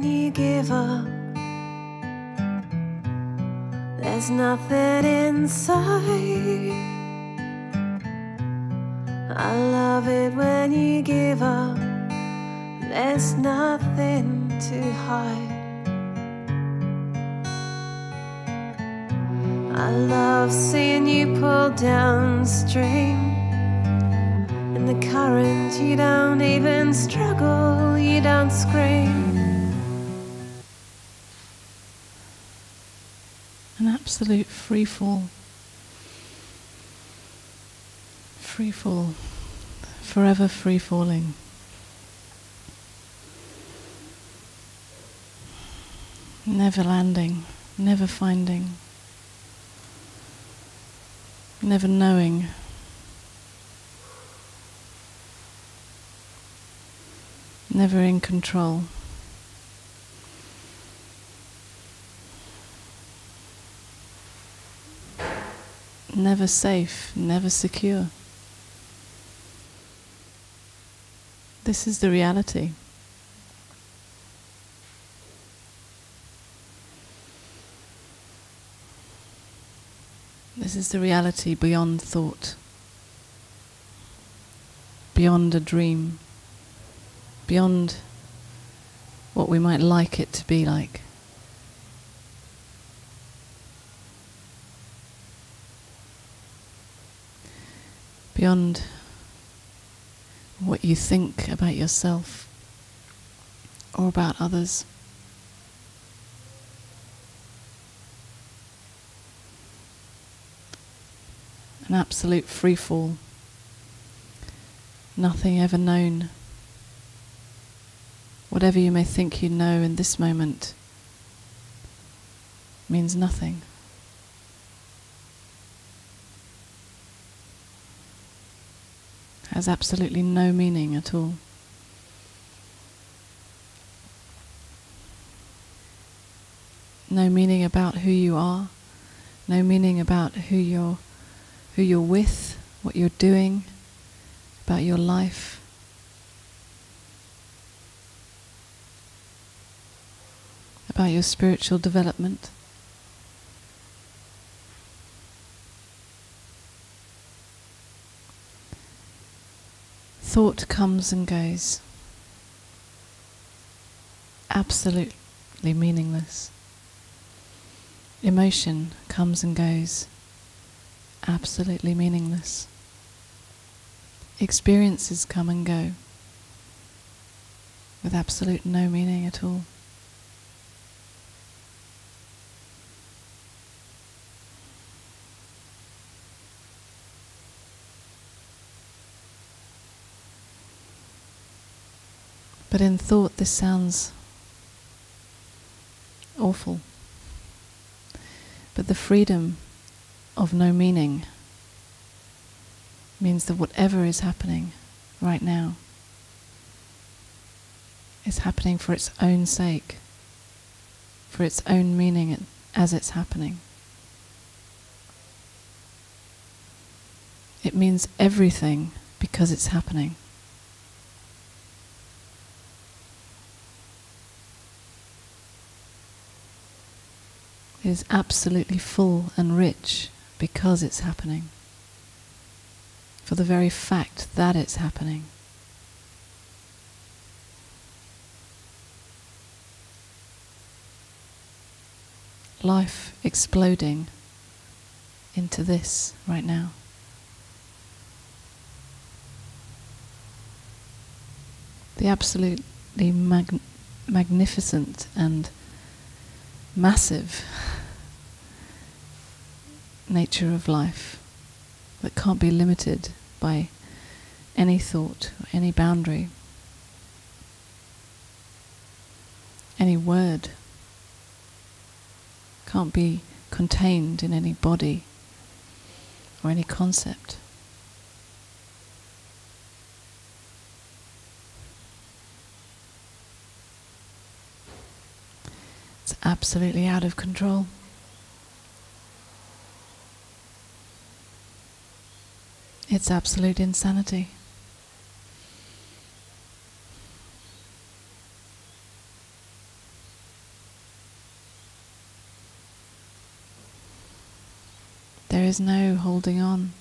when you give up. There's nothing inside. I love it when you give up. There's nothing to hide. I love seeing you pull downstream. In the current, you don't even struggle, you don't scream. An absolute free fall. Free fall. Forever free falling. Never landing, never finding, never knowing. Never in control. Never safe, never secure. This is the reality. This is the reality beyond thought, beyond a dream, beyond what we might like it to be like. Beyond what you think about yourself or about others. An absolute free fall. Nothing ever known. Whatever you may think you know in this moment means nothing. Has absolutely no meaning at all. No meaning about who you are, no meaning about who you're with, what you're doing, about your life. About your spiritual development. Thought comes and goes. Absolutely meaningless. Emotion comes and goes. Absolutely meaningless. Experiences come and go with absolute no meaning at all. But in thought this sounds awful. But the freedom of no meaning means that whatever is happening right now is happening for its own sake, for its own meaning as it's happening. It means everything because it's happening. It is absolutely full and rich because it's happening. For the very fact that it's happening. Life exploding into this right now. The absolutely magnificent and massive nature of life that can't be limited by any thought or any boundary, any word, can't be contained in any body or any concept. It's absolutely out of control. It's absolute insanity. There is no holding on.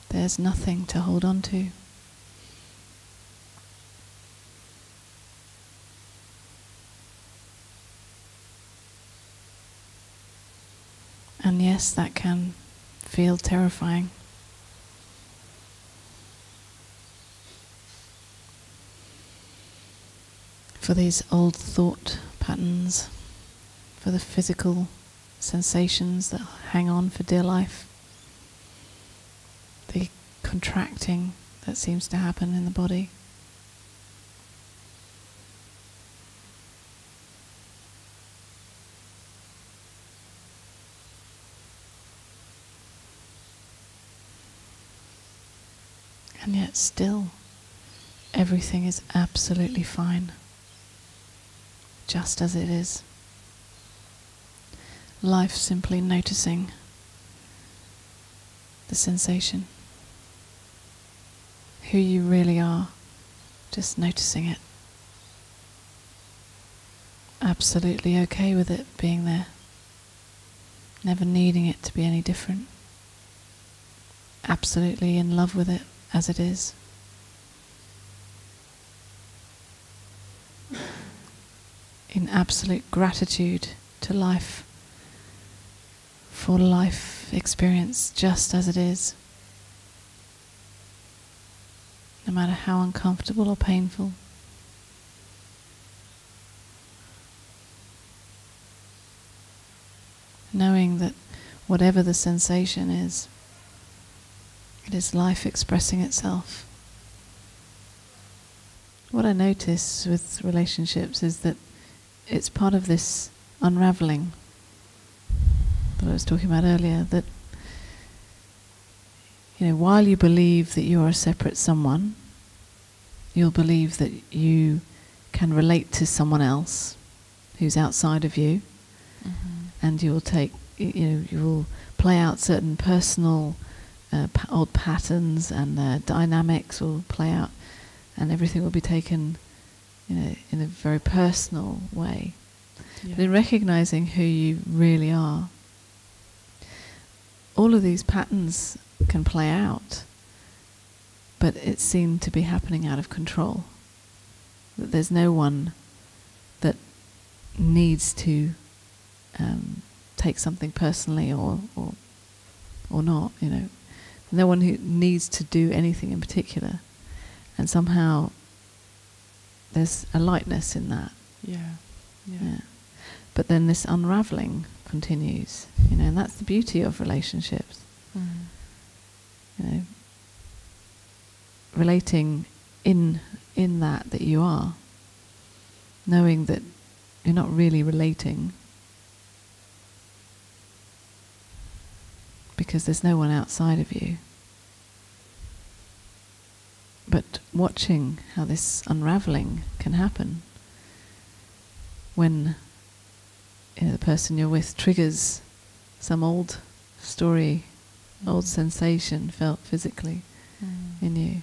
There's nothing to hold on to. And yes, that can feel terrifying. For these old thought patterns, for the physical sensations that hang on for dear life, the contracting that seems to happen in the body. And yet still, everything is absolutely fine, just as it is. Life simply noticing the sensation, who you really are, just noticing it. Absolutely okay with it being there, never needing it to be any different. Absolutely in love with it as it is. In absolute gratitude to life, for life experience just as it is, no matter how uncomfortable or painful. Knowing that whatever the sensation is, it is life expressing itself. What I notice with relationships is that it's part of this unraveling that I was talking about earlier, that while you believe that you're a separate someone, you'll believe that you can relate to someone else who's outside of you, and you will take, you will play out certain personal old patterns, and dynamics will play out, and everything will be taken in a very personal way. Yeah. But in recognizing who you really are, all of these patterns can play out, but it seemed to be happening out of control. That there's no one that needs to take something personally or not, no one who needs to do anything in particular, and somehow there's a lightness in that. Yeah. But then this unraveling continues, and that's the beauty of relationships. Relating in that you are, knowing that you're not really relating because there's no one outside of you, but watching how this unraveling can happen when the person you're with triggers some old story, old sensation felt physically in you,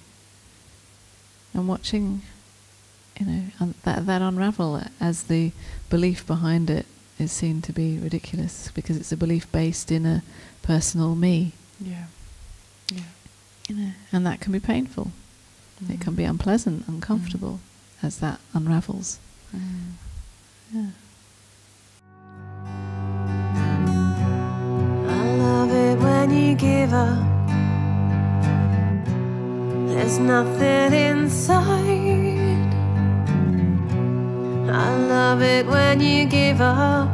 and watching that unravel as the belief behind it is seen to be ridiculous because it's a belief based in a personal me. And that can be painful. It can be unpleasant, uncomfortable as that unravels. I love it when you give up. There's nothing inside. I love it when you give up.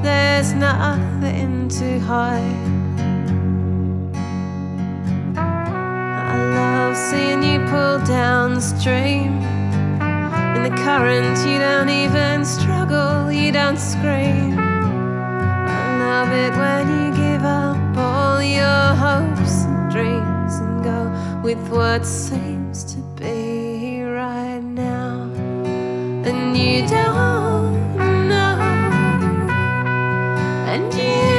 There's nothing to hide. I love seeing you pull downstream. In the current you don't even struggle, you don't scream. I love it when you give up all your hopes and dreams and go with what seems to be right now. And you don't know, and you